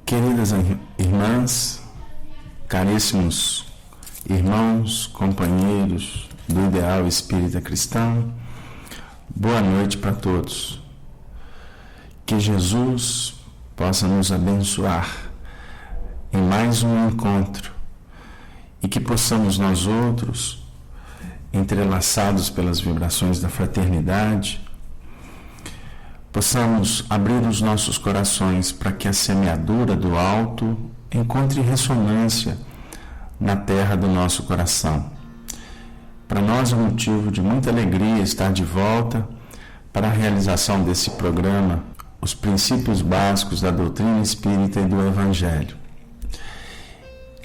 Queridas irmãs, caríssimos irmãos, companheiros do ideal espírita cristão, boa noite para todos. Que Jesus possa nos abençoar em mais um encontro e que possamos nós outros, entrelaçados pelas vibrações da fraternidade, possamos abrir os nossos corações para que a semeadura do alto encontre ressonância na terra do nosso coração. Para nós é um motivo de muita alegria estar de volta para a realização desse programa, os princípios básicos da doutrina espírita e do Evangelho.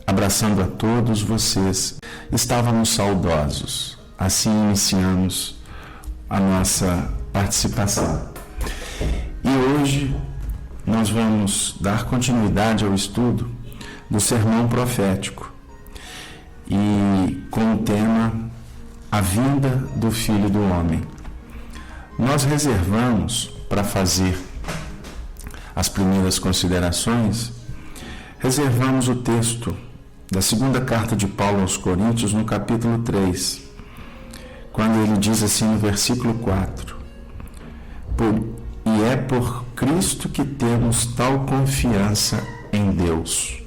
Abraçando a todos vocês, estávamos saudosos, assim iniciamos a nossa participação. E hoje nós vamos dar continuidade ao estudo do sermão profético e com o tema A Vinda do Filho do Homem. Nós reservamos para fazer as primeiras considerações, reservamos o texto da segunda carta de Paulo aos Coríntios no capítulo 3, quando ele diz assim no versículo 4: E é por Cristo que temos tal confiança em Deus.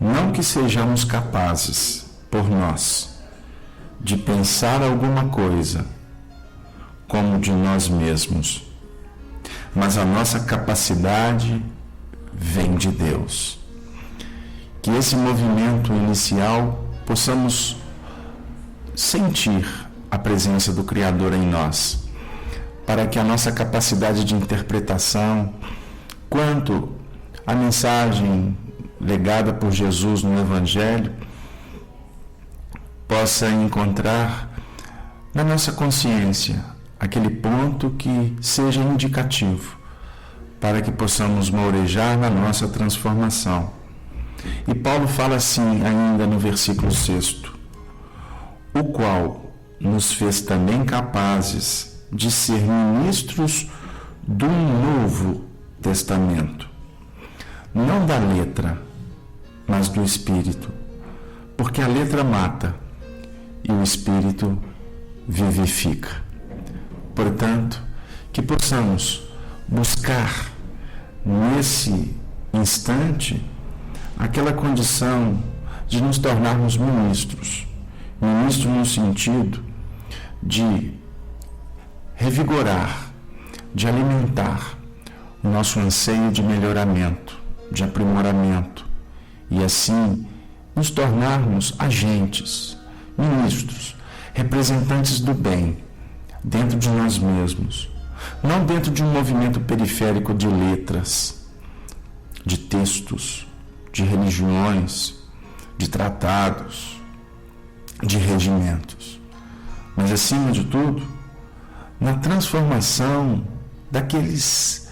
Não que sejamos capazes, por nós, de pensar alguma coisa como de nós mesmos, mas a nossa capacidade vem de Deus. Que esse movimento inicial possamos sentir a presença do Criador em nós, para que a nossa capacidade de interpretação quanto à mensagem legada por Jesus no Evangelho possa encontrar na nossa consciência aquele ponto que seja indicativo para que possamos mourejar na nossa transformação. E Paulo fala assim ainda no versículo 6: o qual nos fez também capazes de ser ministros do Novo Testamento, não da letra, mas do Espírito, porque a letra mata e o Espírito vivifica. Portanto, que possamos buscar nesse instante aquela condição de nos tornarmos ministros no sentido de revigorar, de alimentar o nosso anseio de melhoramento, de aprimoramento, e assim nos tornarmos agentes, ministros, representantes do bem dentro de nós mesmos, não dentro de um movimento periférico de letras, de textos, de religiões, de tratados, de regimentos, mas acima de tudo, na transformação daqueles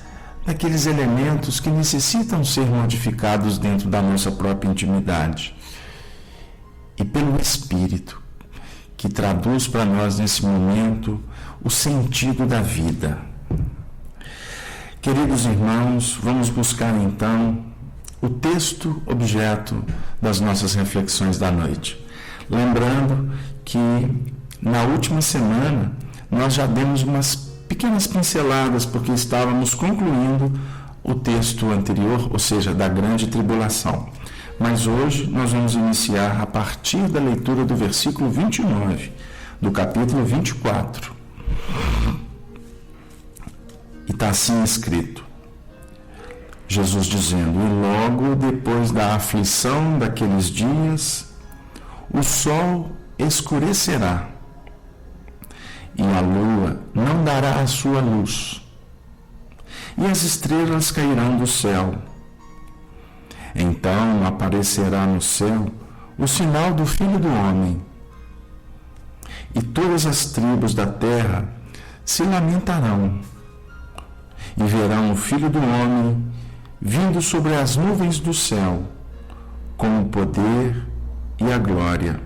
elementos que necessitam ser modificados dentro da nossa própria intimidade e pelo Espírito, que traduz para nós nesse momento o sentido da vida. Queridos irmãos, vamos buscar então o texto objeto das nossas reflexões da noite. Lembrando que na última semana nós já demos umas pequenas pinceladas, porque estávamos concluindo o texto anterior, ou seja, da grande tribulação. Mas hoje nós vamos iniciar a partir da leitura do versículo 29, do capítulo 24. E está assim escrito, Jesus dizendo: e logo depois da aflição daqueles dias, o sol escurecerá, e a lua não dará a sua luz, e as estrelas cairão do céu. Então aparecerá no céu o sinal do Filho do Homem, e todas as tribos da terra se lamentarão, e verão o Filho do Homem vindo sobre as nuvens do céu, com o poder e a glória.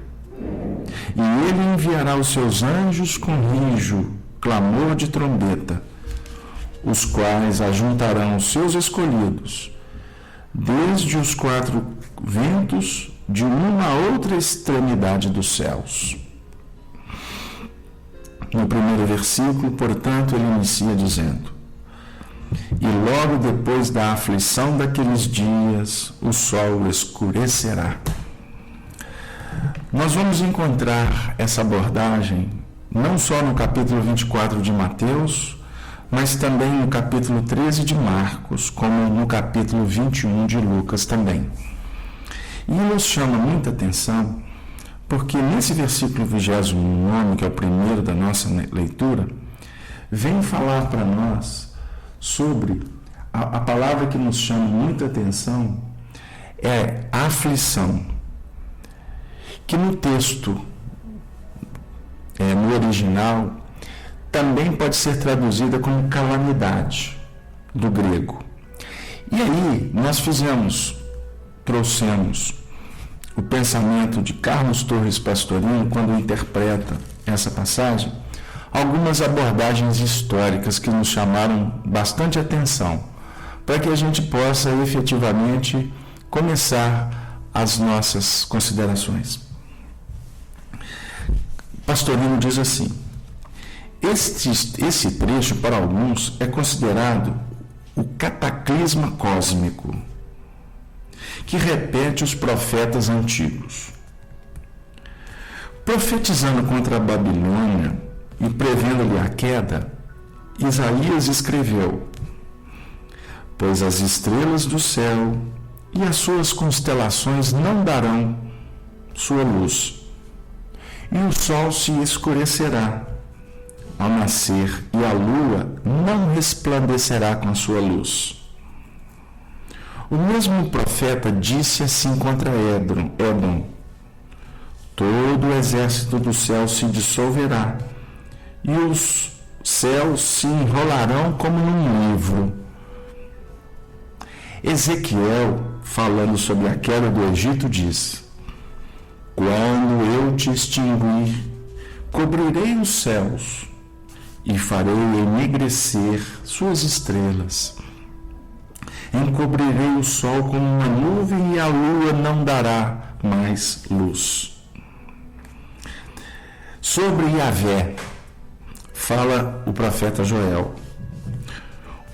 E ele enviará os seus anjos com rijo, clamor de trombeta, os quais ajuntarão os seus escolhidos desde os quatro ventos de uma a outra extremidade dos céus. No primeiro versículo, portanto, ele inicia dizendo: e logo depois da aflição daqueles dias, o sol escurecerá. Nós vamos encontrar essa abordagem não só no capítulo 24 de Mateus, mas também no capítulo 13 de Marcos, como no capítulo 21 de Lucas também. E nos chama muita atenção, porque nesse versículo 29, que é o primeiro da nossa leitura, vem falar para nós sobre a palavra que nos chama muita atenção, é aflição, que no texto, no original, também pode ser traduzida como calamidade, do grego. E aí nós trouxemos o pensamento de Carlos Torres Pastorino, quando interpreta essa passagem, algumas abordagens históricas que nos chamaram bastante atenção, para que a gente possa efetivamente começar as nossas considerações. Pastorino diz assim: esse trecho, para alguns, é considerado o cataclisma cósmico, que repete os profetas antigos. Profetizando contra a Babilônia e prevendo-lhe a queda, Isaías escreveu: pois as estrelas do céu e as suas constelações não darão sua luz, e o sol se escurecerá ao nascer, e a lua não resplandecerá com a sua luz. O mesmo profeta disse assim contra Édom: todo o exército do céu se dissolverá, e os céus se enrolarão como num livro. Ezequiel, falando sobre a queda do Egito, diz: quando eu te extinguir, cobrirei os céus e farei enegrecer suas estrelas. Encobrirei o sol como uma nuvem e a lua não dará mais luz. Sobre Yahvé, fala o profeta Joel: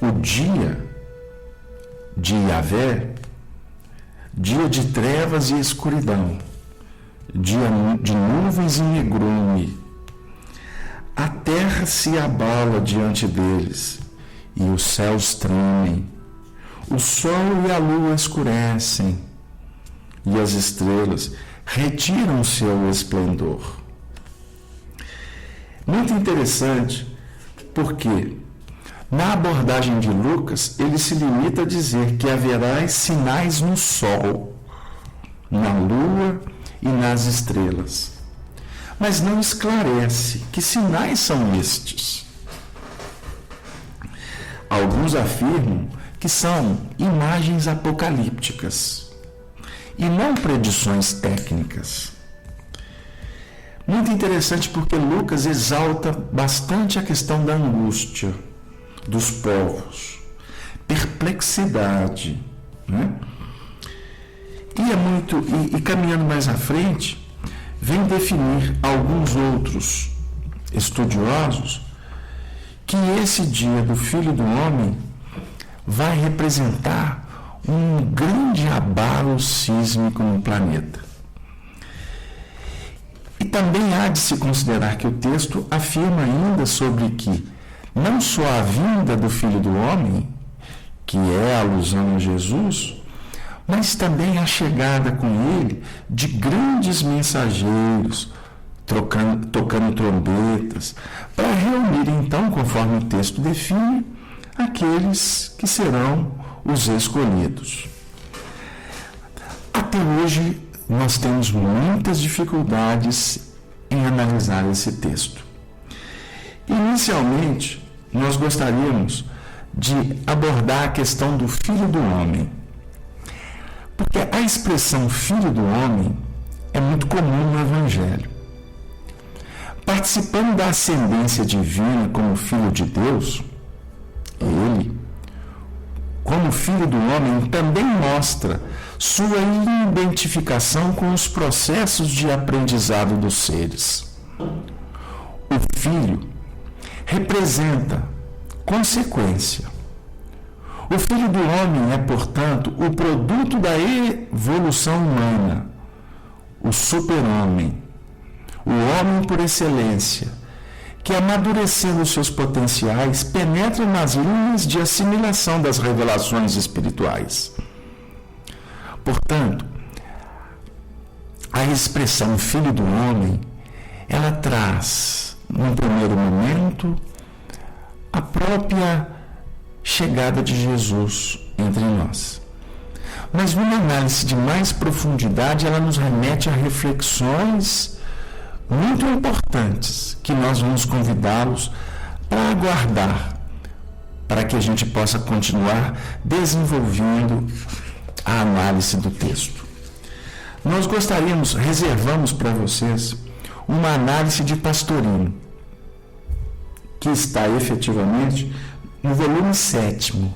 o dia de Yahvé, dia de trevas e escuridão, dia de nuvens e negrume. A terra se abala diante deles, e os céus tremem. O sol e a lua escurecem, e as estrelas retiram seu esplendor. Muito interessante, porque na abordagem de Lucas, ele se limita a dizer que haverá sinais no sol, na lua e nas estrelas. Mas não esclarece que sinais são estes. Alguns afirmam que são imagens apocalípticas e não predições técnicas. Muito interessante, porque Lucas exalta bastante a questão da angústia dos povos, perplexidade, né? E caminhando mais à frente, vem definir alguns outros estudiosos que esse dia do Filho do Homem vai representar um grande abalo sísmico no planeta. E também há de se considerar que o texto afirma ainda sobre que não só a vinda do Filho do Homem, que é a alusão a Jesus, mas também a chegada com ele de grandes mensageiros, tocando trombetas, para reunir então, conforme o texto define, aqueles que serão os escolhidos. Até hoje, nós temos muitas dificuldades em analisar esse texto. Inicialmente, nós gostaríamos de abordar a questão do Filho do Homem, porque a expressão Filho do Homem é muito comum no Evangelho. Participando da ascendência divina como Filho de Deus, ele, como Filho do Homem, também mostra sua identificação com os processos de aprendizado dos seres. O Filho representa consequência. O Filho do Homem é, portanto, o produto da evolução humana, o super-homem, o homem por excelência, que, amadurecendo seus potenciais, penetra nas linhas de assimilação das revelações espirituais. Portanto, a expressão Filho do Homem, ela traz, num primeiro momento, a própria chegada de Jesus entre nós. Mas numa análise de mais profundidade, ela nos remete a reflexões muito importantes que nós vamos convidá-los para aguardar, para que a gente possa continuar desenvolvendo a análise do texto. Nós reservamos para vocês uma análise de Pastorino, que está efetivamente no volume 7º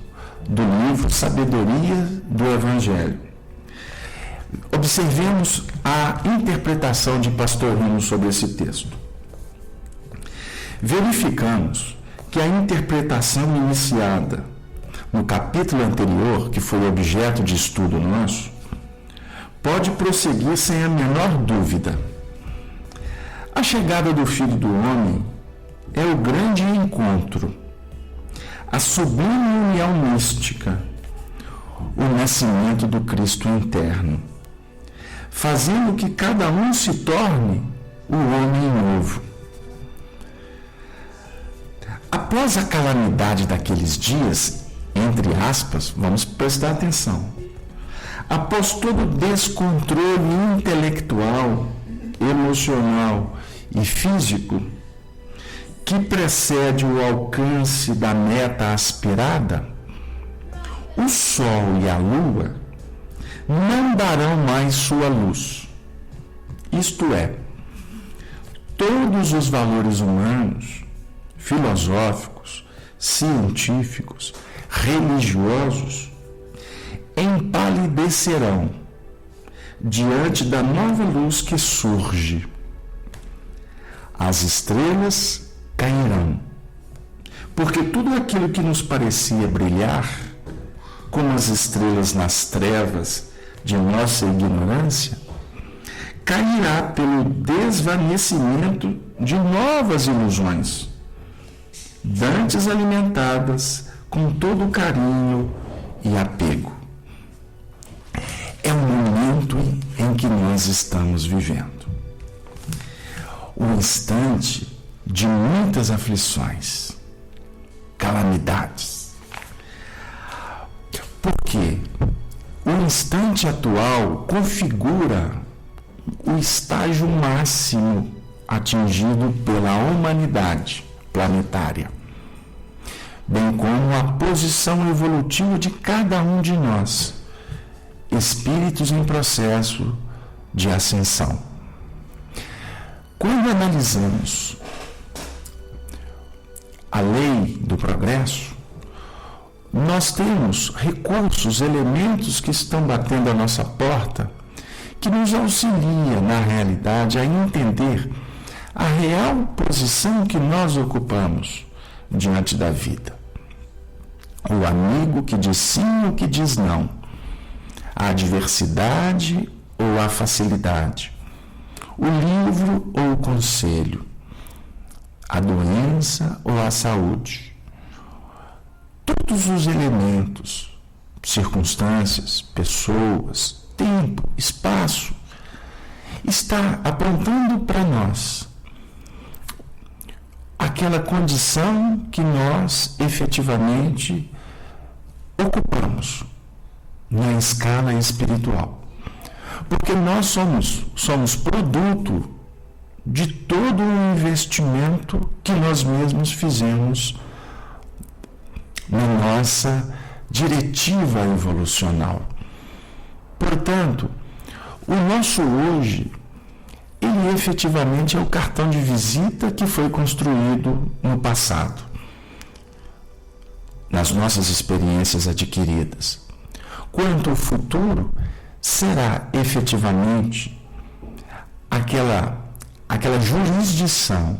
do livro Sabedoria do Evangelho. Observemos a interpretação de Pastorino sobre esse texto. Verificamos que a interpretação iniciada no capítulo anterior, que foi objeto de estudo nosso, pode prosseguir sem a menor dúvida. A chegada do Filho do Homem é o grande encontro, a sublime união mística, o nascimento do Cristo interno, fazendo que cada um se torne o homem novo. Após a calamidade daqueles dias, entre aspas, vamos prestar atenção, após todo o descontrole intelectual, emocional e físico que precede o alcance da meta aspirada, o Sol e a Lua não darão mais sua luz. Isto é, todos os valores humanos, filosóficos, científicos, religiosos, empalidecerão diante da nova luz que surge. As estrelas cairão, porque tudo aquilo que nos parecia brilhar, como as estrelas nas trevas de nossa ignorância, cairá pelo desvanecimento de novas ilusões, dantes alimentadas com todo carinho e apego. É o momento em que nós estamos vivendo. Um instante de muitas aflições, calamidades. Porque o instante atual configura o estágio máximo atingido pela humanidade planetária, bem como a posição evolutiva de cada um de nós, espíritos em processo de ascensão. Quando analisamos a lei do progresso, nós temos recursos, elementos que estão batendo a nossa porta, que nos auxilia, na realidade, a entender a real posição que nós ocupamos diante da vida. O amigo que diz sim ou que diz não, a adversidade ou a facilidade, o livro ou o conselho, a doença ou a saúde. Todos os elementos, circunstâncias, pessoas, tempo, espaço, está apontando para nós aquela condição que nós efetivamente ocupamos na escala espiritual. Porque nós somos produto de todo o investimento que nós mesmos fizemos na nossa diretiva evolucional. Portanto, o nosso hoje, ele efetivamente é o cartão de visita que foi construído no passado. nas nossas experiências adquiridas, quanto o futuro será efetivamente aquela jurisdição,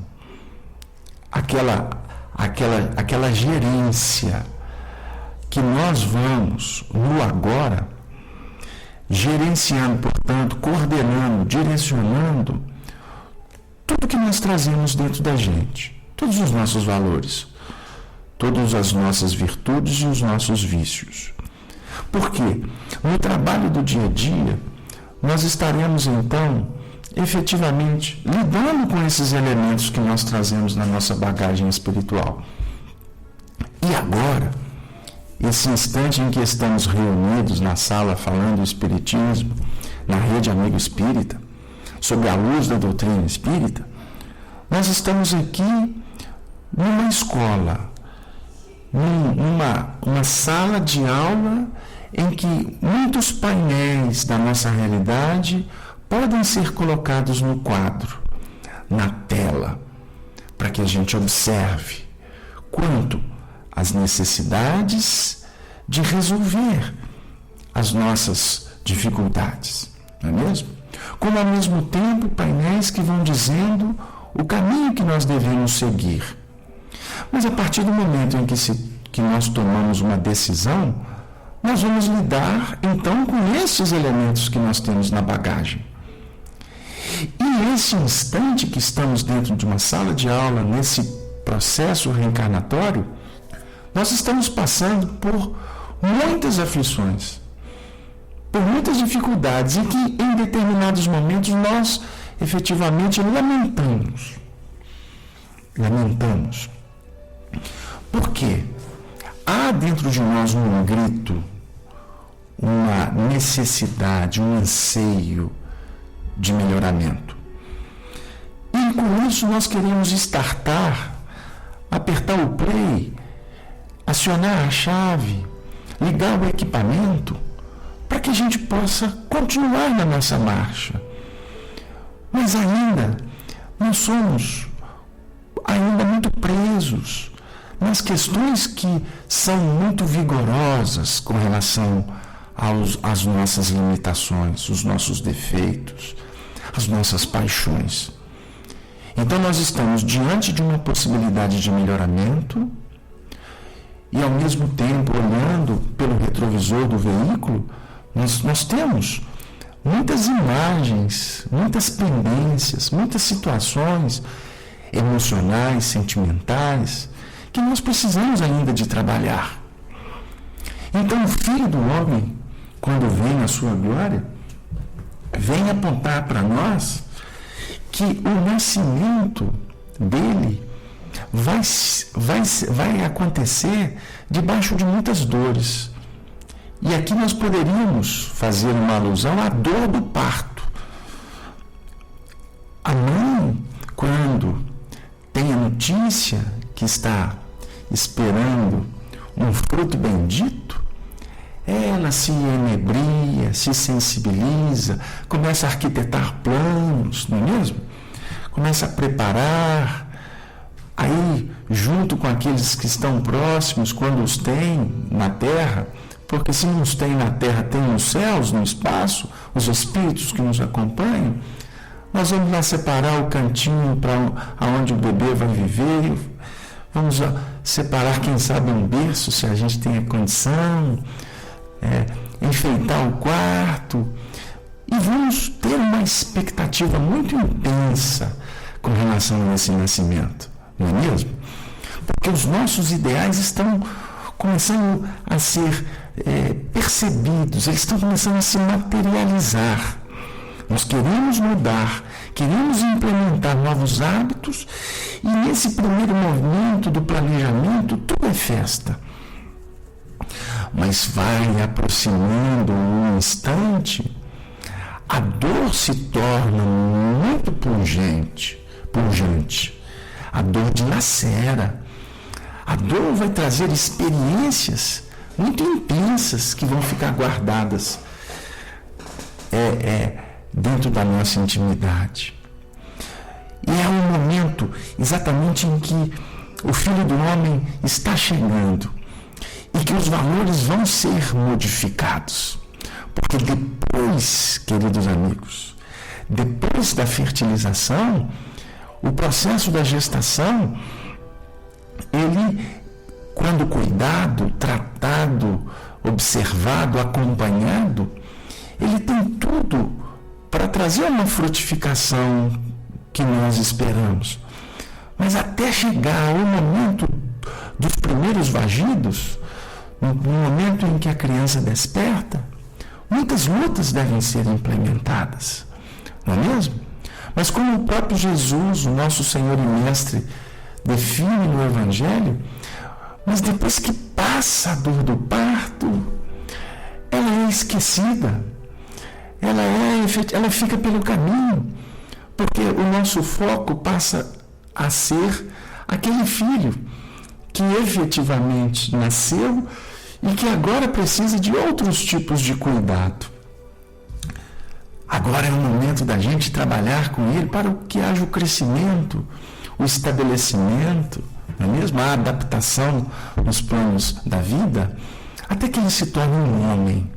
aquela gerência que nós vamos, no agora, gerenciando, portanto, coordenando, direcionando tudo que nós trazemos dentro da gente, todos os nossos valores, todas as nossas virtudes e os nossos vícios. Porque no trabalho do dia a dia, nós estaremos então efetivamente lidando com esses elementos que nós trazemos na nossa bagagem espiritual. E agora, esse instante em que estamos reunidos na sala falando do Espiritismo, na Rede Amigo Espírita, sob a luz da doutrina espírita, nós estamos aqui numa escola, numa sala de aula em que muitos painéis da nossa realidade podem ser colocados no quadro, na tela, para que a gente observe quanto às necessidades de resolver as nossas dificuldades, não é mesmo? Como ao mesmo tempo painéis que vão dizendo o caminho que nós devemos seguir. Mas a partir do momento em que nós tomamos uma decisão, nós vamos lidar então com esses elementos que nós temos na bagagem. E esse instante que estamos dentro de uma sala de aula, nesse processo reencarnatório, nós estamos passando por muitas aflições, por muitas dificuldades, e que em determinados momentos nós efetivamente lamentamos. Por quê? Há dentro de nós um grito, uma necessidade, um anseio de melhoramento. E com isso nós queremos startar, apertar o play, acionar a chave, ligar o equipamento, para que a gente possa continuar na nossa marcha. Mas ainda, nós somos ainda muito presos nas questões que são muito vigorosas com relação às nossas limitações, os nossos defeitos, as nossas paixões. Então nós estamos diante de uma possibilidade de melhoramento e ao mesmo tempo olhando pelo retrovisor do veículo, nós temos muitas imagens, muitas pendências, muitas situações emocionais, sentimentais, que nós precisamos ainda de trabalhar. Então o Filho do Homem, quando vem na sua glória, vem apontar para nós que o nascimento dele vai acontecer debaixo de muitas dores. E aqui nós poderíamos fazer uma alusão à dor do parto. A mãe, quando tem a notícia que está esperando um fruto bendito, ela se enebria, se sensibiliza, começa a arquitetar planos, não é mesmo? Começa a preparar, aí junto com aqueles que estão próximos, quando os tem na terra, porque se não os tem na terra, tem nos céus, no espaço, os espíritos que nos acompanham, nós vamos lá separar o cantinho para onde o bebê vai viver, vamos separar, quem sabe, um berço, se a gente tem a condição, enfeitar o quarto, e vamos ter uma expectativa muito intensa com relação a esse nascimento, não é mesmo? Porque os nossos ideais estão começando a ser percebidos, eles estão começando a se materializar. Nós queremos mudar, queremos implementar novos hábitos, e nesse primeiro movimento do planejamento tudo é festa. Mas vai aproximando um instante, a dor se torna muito pungente. A dor dilacera. A dor vai trazer experiências muito intensas que vão ficar guardadas dentro da nossa intimidade. E é um momento exatamente em que o Filho do Homem está chegando. e que os valores vão ser modificados. Porque depois, queridos amigos, depois da fertilização, o processo da gestação, ele, quando cuidado, tratado, observado, acompanhado, ele tem tudo para trazer uma frutificação que nós esperamos. Mas até chegar ao momento dos primeiros vagidos, no momento em que a criança desperta, muitas lutas devem ser implementadas, não é mesmo? Mas como o próprio Jesus, o nosso Senhor e Mestre, define no Evangelho, mas depois que passa a dor do parto, ela é esquecida, ela fica pelo caminho, porque o nosso foco passa a ser aquele filho que efetivamente nasceu e que agora precisa de outros tipos de cuidado. Agora é o momento da gente trabalhar com ele para que haja o crescimento, o estabelecimento, não é mesmo? A adaptação nos planos da vida, até que ele se torne um homem,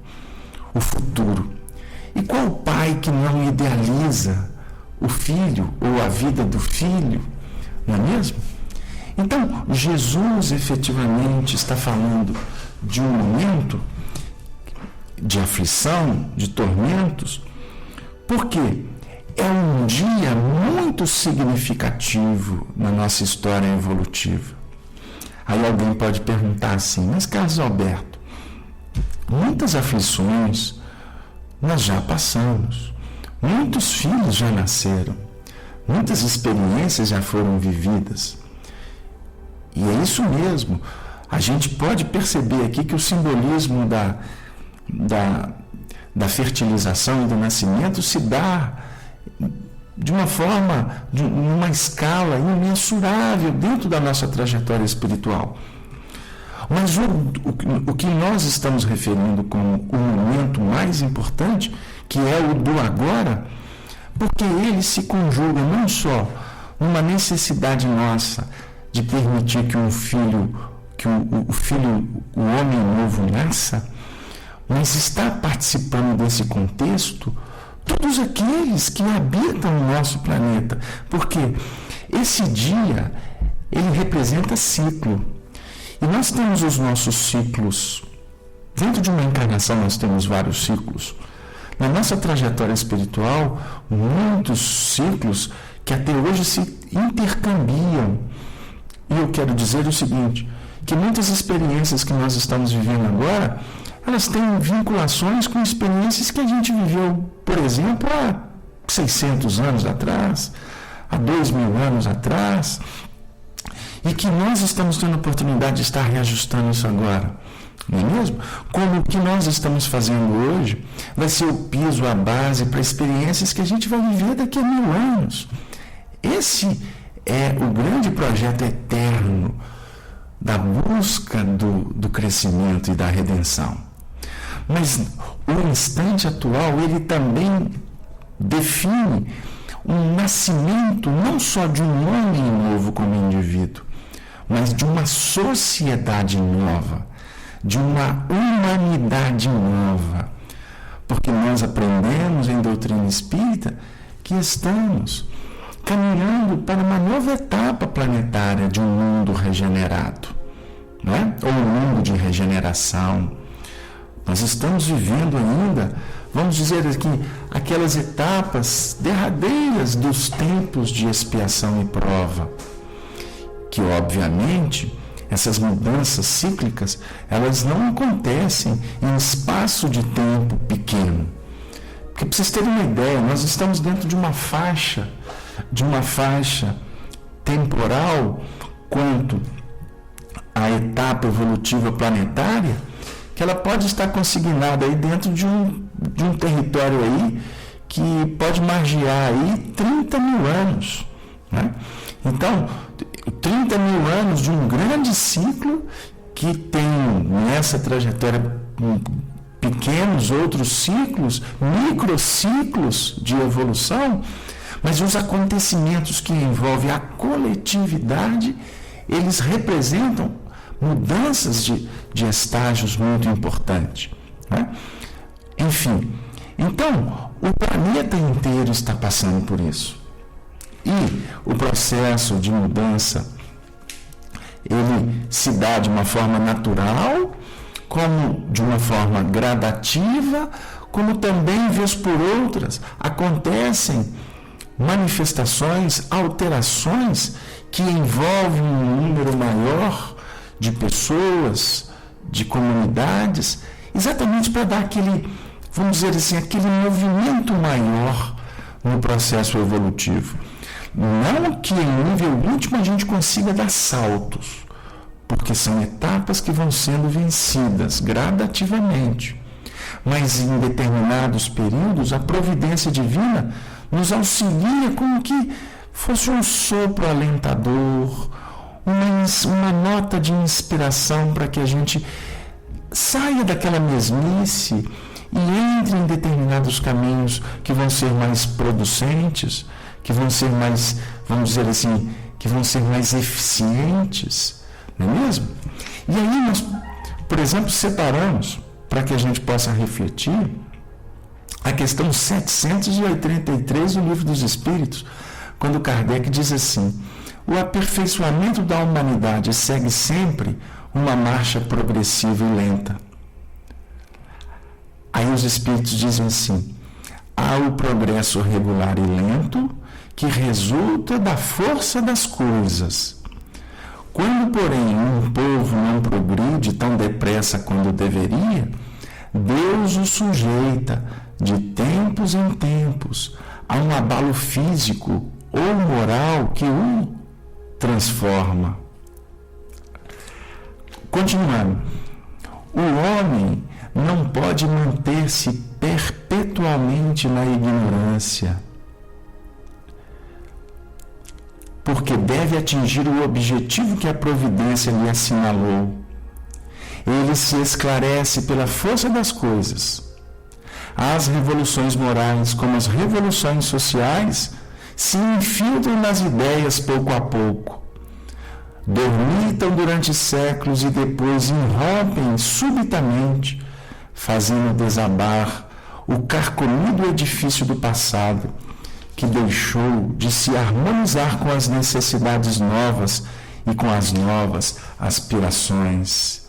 o futuro. E qual pai que não idealiza o filho ou a vida do filho, não é mesmo? Então, Jesus efetivamente está falando de um momento de aflição, de tormentos, porque é um dia muito significativo na nossa história evolutiva. Aí alguém pode perguntar assim, mas Carlos Alberto, muitas aflições nós já passamos, muitos filhos já nasceram, muitas experiências já foram vividas. E é isso mesmo. A gente pode perceber aqui que o simbolismo da fertilização e do nascimento se dá de uma forma, numa escala imensurável dentro da nossa trajetória espiritual. Mas o que nós estamos referindo como o momento mais importante, que é o do agora, porque ele se conjuga não só numa necessidade nossa de permitir que o filho, o homem novo nasça, mas está participando desse contexto todos aqueles que habitam o nosso planeta, porque esse dia, ele representa ciclo, e nós temos os nossos ciclos. Dentro de uma encarnação nós temos vários ciclos. Na nossa trajetória espiritual, muitos ciclos que até hoje se intercambiam. E eu quero dizer o seguinte, que muitas experiências que nós estamos vivendo agora, elas têm vinculações com experiências que a gente viveu, por exemplo, há 600 anos atrás, há 2000 anos atrás, e que nós estamos tendo a oportunidade de estar reajustando isso agora, não é mesmo? Como o que nós estamos fazendo hoje vai ser o piso, a base para experiências que a gente vai viver daqui a 1000 anos. Esse é o grande projeto eterno da busca do crescimento e da redenção. Mas o instante atual, ele também define um nascimento não só de um homem novo como indivíduo, mas de uma sociedade nova, de uma humanidade nova. Porque nós aprendemos em doutrina espírita que estamos caminhando para uma nova etapa planetária de um mundo regenerado, não é? Ou um mundo de regeneração. Nós estamos vivendo ainda, vamos dizer aqui, aquelas etapas derradeiras dos tempos de expiação e prova, que obviamente essas mudanças cíclicas, elas não acontecem em espaço de tempo pequeno. Porque para vocês terem uma ideia, nós estamos dentro de uma faixa temporal quanto à etapa evolutiva planetária, que ela pode estar consignada aí dentro de um território aí que pode margear aí 30 mil anos, né? Então, 30 mil anos de um grande ciclo que tem nessa trajetória pequenos outros ciclos, microciclos de evolução, mas os acontecimentos que envolvem a coletividade, eles representam mudanças de estágios muito importantes, né? Enfim, então, o planeta inteiro está passando por isso. E o processo de mudança, ele se dá de uma forma natural, como de uma forma gradativa, como também, vez por outras, acontecem manifestações, alterações que envolvem um número maior de pessoas, de comunidades, exatamente para dar aquele, vamos dizer assim, aquele movimento maior no processo evolutivo. Não que em nível último a gente consiga dar saltos, porque são etapas que vão sendo vencidas gradativamente. Mas em determinados períodos, a providência divina nos auxilia como que fosse um sopro alentador, uma nota de inspiração para que a gente saia daquela mesmice e entre em determinados caminhos que vão ser mais producentes, que vão ser mais, vamos dizer assim, que vão ser mais eficientes, não é mesmo? E aí nós, por exemplo, separamos, para que a gente possa refletir, a questão 783 do Livro dos Espíritos, quando Kardec diz assim: o aperfeiçoamento da humanidade segue sempre uma marcha progressiva e lenta. Aí os Espíritos dizem assim: há o progresso regular e lento que resulta da força das coisas. Quando, porém, um povo não progride tão depressa quanto deveria, Deus o sujeita, de tempos em tempos, a um abalo físico ou moral que o transforma. Continuando, o homem não pode manter-se perpetuamente na ignorância, porque deve atingir o objetivo que a providência lhe assinalou. Ele se esclarece pela força das coisas. As revoluções morais, como as revoluções sociais, se infiltram nas ideias pouco a pouco. Dormitam durante séculos e depois irrompem subitamente, fazendo desabar o carcomido edifício do passado, que deixou de se harmonizar com as necessidades novas e com as novas aspirações.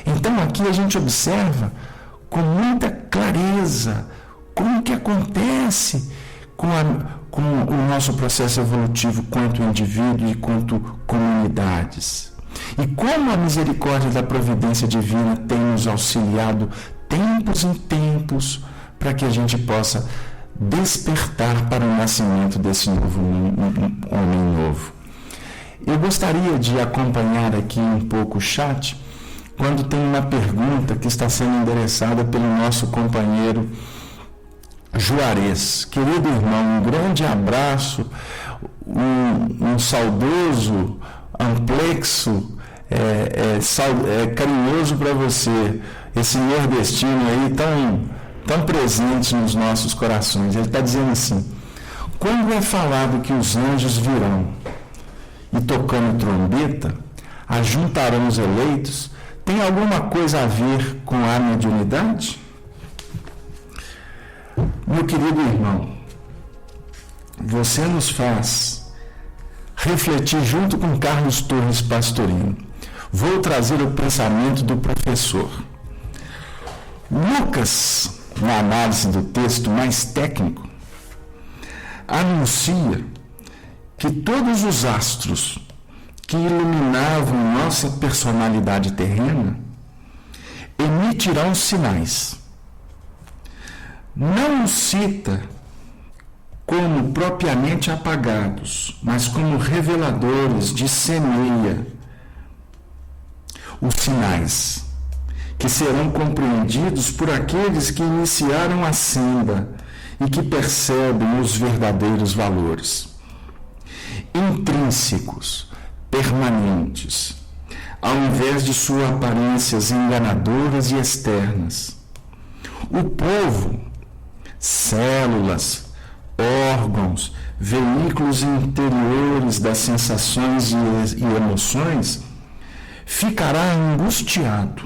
Então aqui a gente observa com muita clareza como que acontece com o nosso processo evolutivo quanto indivíduo e quanto comunidades. E como a misericórdia da providência divina tem nos auxiliado tempos em tempos para que a gente possa despertar para o nascimento desse novo homem novo. Eu gostaria de acompanhar aqui um pouco o chat, quando tem uma pergunta que está sendo endereçada pelo nosso companheiro Juarez. Querido irmão, um grande abraço, um saudoso, amplexo, carinhoso para você, esse nordestino aí tão presente nos nossos corações. Ele está dizendo assim: quando é falado que os anjos virão e tocando trombeta, ajuntarão os eleitos, tem alguma coisa a ver com a mediunidade? Meu querido irmão, você nos faz refletir junto com Carlos Torres Pastorino. Vou trazer o pensamento do professor. Lucas, na análise do texto mais técnico, anuncia que todos os astros que iluminavam nossa personalidade terrena emitirão sinais. Não os cita como propriamente apagados, mas como reveladores de semeia os sinais, que serão compreendidos por aqueles que iniciaram a senda e que percebem os verdadeiros valores intrínsecos, permanentes, ao invés de suas aparências enganadoras e externas. O povo, células, órgãos, veículos interiores das sensações e emoções, ficará angustiado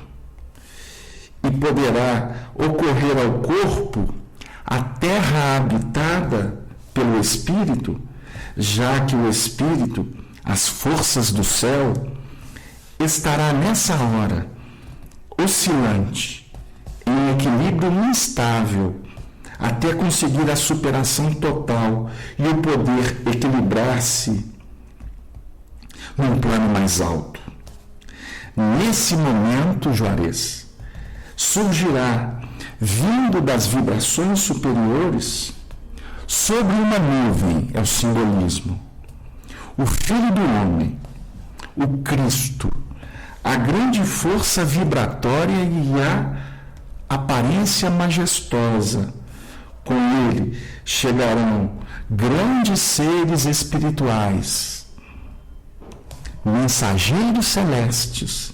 e poderá ocorrer ao corpo a terra habitada pelo Espírito, já que o Espírito, as forças do céu, estará nessa hora oscilante, em equilíbrio instável, até conseguir a superação total e o poder equilibrar-se num plano mais alto. Nesse momento, Juarez, surgirá, vindo das vibrações superiores, sobre uma nuvem, é o simbolismo, o Filho do Homem, o Cristo, a grande força vibratória e a aparência majestosa. Com ele chegarão grandes seres espirituais, mensageiros celestes,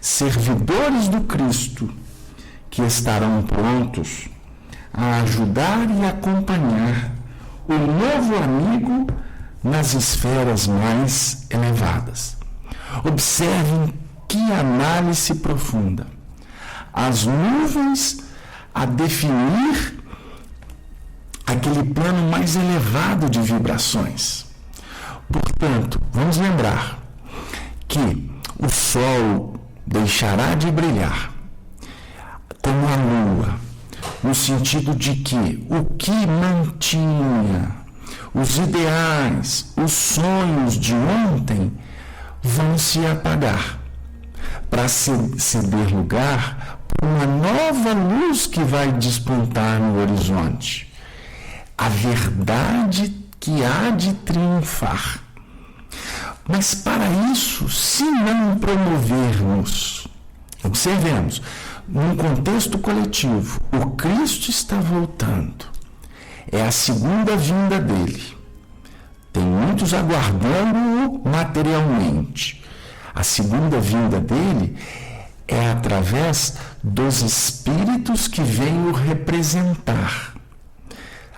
servidores do Cristo, que estarão prontos a ajudar e acompanhar o novo amigo nas esferas mais elevadas. Observem que análise profunda. As nuvens a definir aquele plano mais elevado de vibrações. Portanto, vamos lembrar que o Sol deixará de brilhar, como a Lua, no sentido de que o que mantinha os ideais, os sonhos de ontem vão se apagar, para ceder lugar para uma nova luz que vai despontar no horizonte. A verdade que há de triunfar. Mas para isso, se não promovermos, observemos, num contexto coletivo, o Cristo está voltando. É a segunda vinda dele. Tem muitos aguardando-o materialmente. A segunda vinda dele é através dos espíritos que vêm o representar.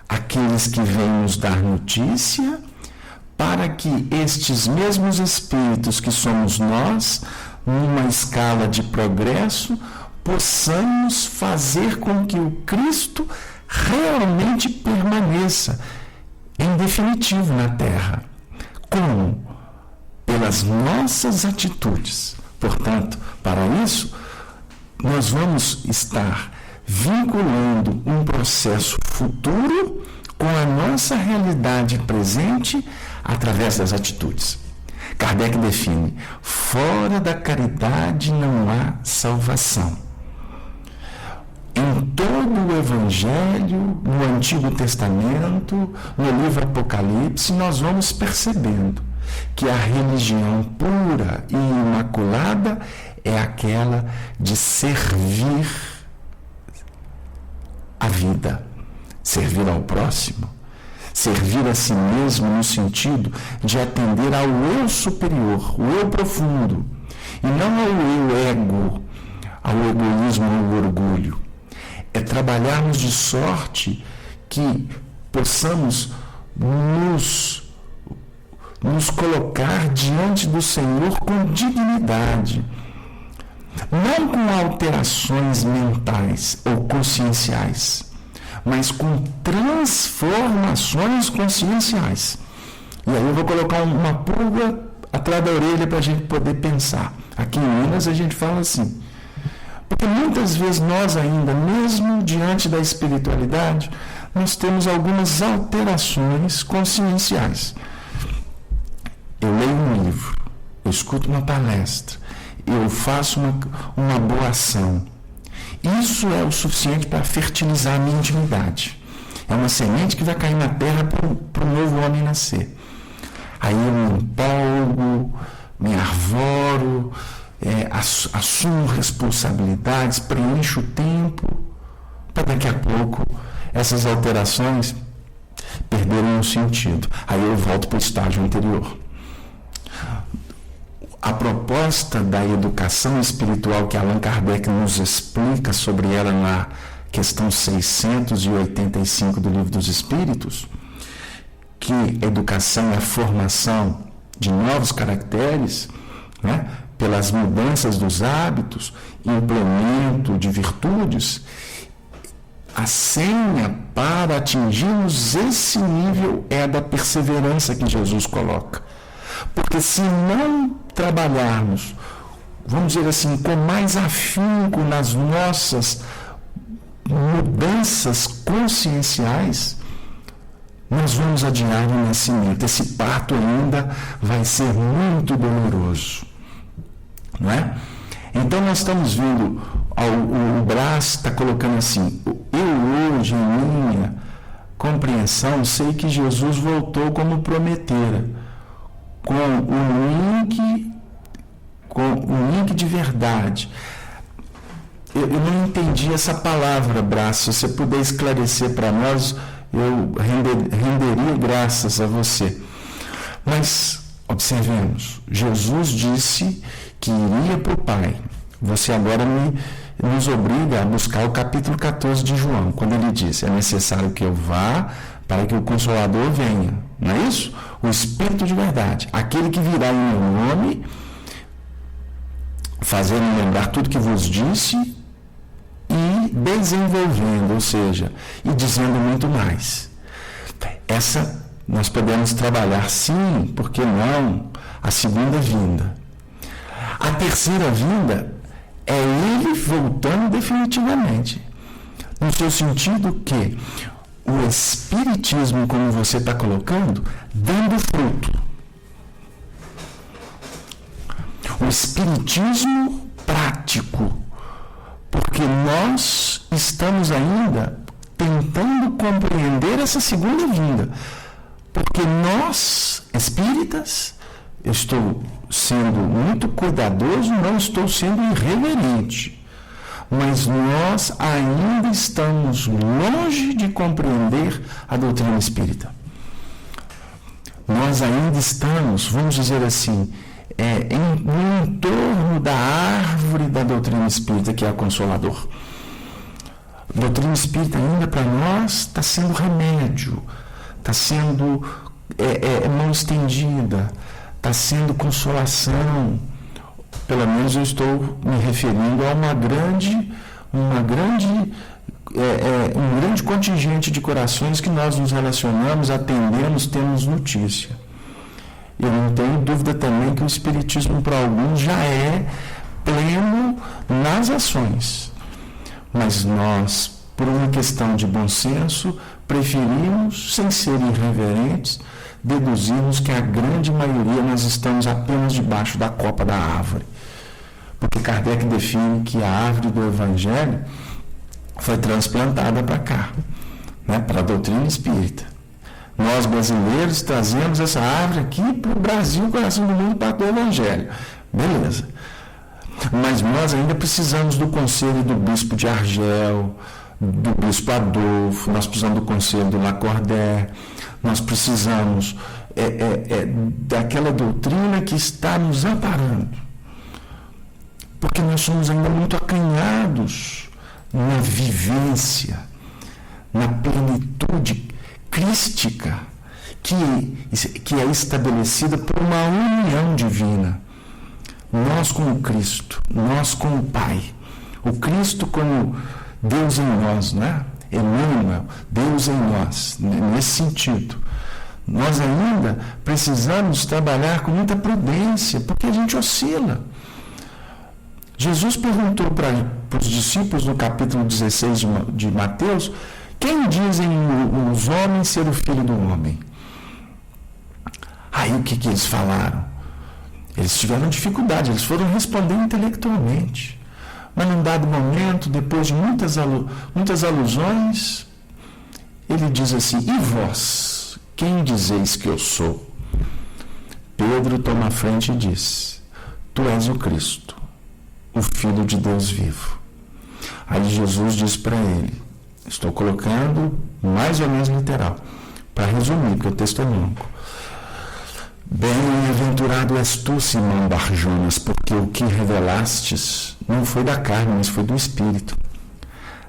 Aqueles que vêm nos dar notícia, para que estes mesmos espíritos que somos nós, numa escala de progresso, possamos fazer com que o Cristo realmente permaneça em definitivo na Terra. Como? Pelas nossas atitudes. Portanto, para isso, nós vamos estar vinculando um processo futuro com a nossa realidade presente através das atitudes. Kardec define: fora da caridade não há salvação. Em todo o Evangelho, no Antigo Testamento, no livro Apocalipse, nós vamos percebendo que a religião pura e imaculada é aquela de servir a vida, servir ao próximo, servir a si mesmo no sentido de atender ao eu superior, o eu profundo, e não ao eu ego, ao egoísmo, ao orgulho. É trabalharmos de sorte que possamos nos colocar diante do Senhor com dignidade, não com alterações mentais ou conscienciais, mas com transformações conscienciais. E aí eu vou colocar uma pulga atrás da orelha para a gente poder pensar. Aqui em Minas a gente fala assim, porque muitas vezes nós ainda, mesmo diante da espiritualidade, nós temos algumas alterações conscienciais. Eu leio um livro, eu escuto uma palestra, eu faço uma boa ação. Isso é o suficiente para fertilizar a minha intimidade. É uma semente que vai cair na terra para o novo homem nascer. Aí eu me empolgo, me arvoro, assumo responsabilidades, preencho o tempo, para daqui a pouco essas alterações perderem o sentido. Aí eu volto para o estágio anterior. A proposta da educação espiritual que Allan Kardec nos explica sobre ela na questão 685 do Livro dos Espíritos, que educação é a formação de novos caracteres, né, pelas mudanças dos hábitos, implemento de virtudes, a senha para atingirmos esse nível é a da perseverança que Jesus coloca. Porque se não trabalharmos, vamos dizer assim, com mais afinco nas nossas mudanças conscienciais, nós vamos adiar o nascimento. Esse parto ainda vai ser muito doloroso, não é? Então nós estamos vendo, o Brás está colocando assim: eu hoje, em minha compreensão, sei que Jesus voltou como prometera, com o link de verdade. Eu não entendi essa palavra, Brás. Se você puder esclarecer para nós, eu renderia graças a você. Mas observemos, Jesus disse que iria para o Pai. Você agora nos obriga a buscar o capítulo 14 de João, quando ele diz: é necessário que eu vá para que o Consolador venha. Não é isso? O Espírito de verdade, aquele que virá em meu nome, fazendo lembrar tudo que vos disse e desenvolvendo, ou seja, e dizendo muito mais. Essa nós podemos trabalhar, sim, por que não, a segunda vinda. A terceira vinda é ele voltando definitivamente, no seu sentido que o Espiritismo, como você está colocando, dando fruto. O Espiritismo prático, porque nós estamos ainda tentando compreender essa segunda vinda, porque nós, espíritas, eu estou sendo muito cuidadoso, não estou sendo irreverente, mas nós ainda estamos longe de compreender a doutrina espírita. Nós ainda estamos, vamos dizer assim, no entorno da árvore da doutrina espírita, que é a Consolador. A doutrina espírita ainda para nós está sendo remédio, está sendo mão estendida, está sendo consolação. Pelo menos eu estou me referindo a um grande contingente de corações que nós nos relacionamos, atendemos, temos notícia. Eu não tenho dúvida também que o Espiritismo para alguns já é pleno nas ações. Mas nós, por uma questão de bom senso, preferimos, sem ser irreverentes, deduzirmos que a grande maioria nós estamos apenas debaixo da copa da árvore. Porque Kardec define que a árvore do Evangelho foi transplantada para cá, né, para a doutrina espírita. Nós, brasileiros, trazemos essa árvore aqui para o Brasil, coração do mundo, para o Evangelho. Beleza. Mas nós ainda precisamos do conselho do bispo de Argel, do bispo Adolfo, nós precisamos do conselho do Lacordaire, nós precisamos daquela doutrina que está nos amparando. Porque nós somos ainda muito acanhados na vivência, na plenitude crística que é estabelecida por uma união divina. Nós com o Cristo, nós com o Pai. O Cristo como Deus em nós, né? Emmanuel, Deus em nós, nesse sentido. Nós ainda precisamos trabalhar com muita prudência, porque a gente oscila. Jesus perguntou para os discípulos no capítulo 16 de Mateus: quem dizem os homens ser o Filho do Homem? Aí o que eles falaram? Eles tiveram dificuldade, eles foram respondendo intelectualmente. Mas num dado momento, depois de muitas alusões, ele diz assim: e vós, quem dizeis que eu sou? Pedro toma a frente e diz: tu és o Cristo, o Filho de Deus vivo. Aí Jesus diz para ele, estou colocando mais ou menos literal, para resumir, porque o texto é longo: bem-aventurado és tu, Simão Barjonas, porque o que revelastes não foi da carne, mas foi do Espírito.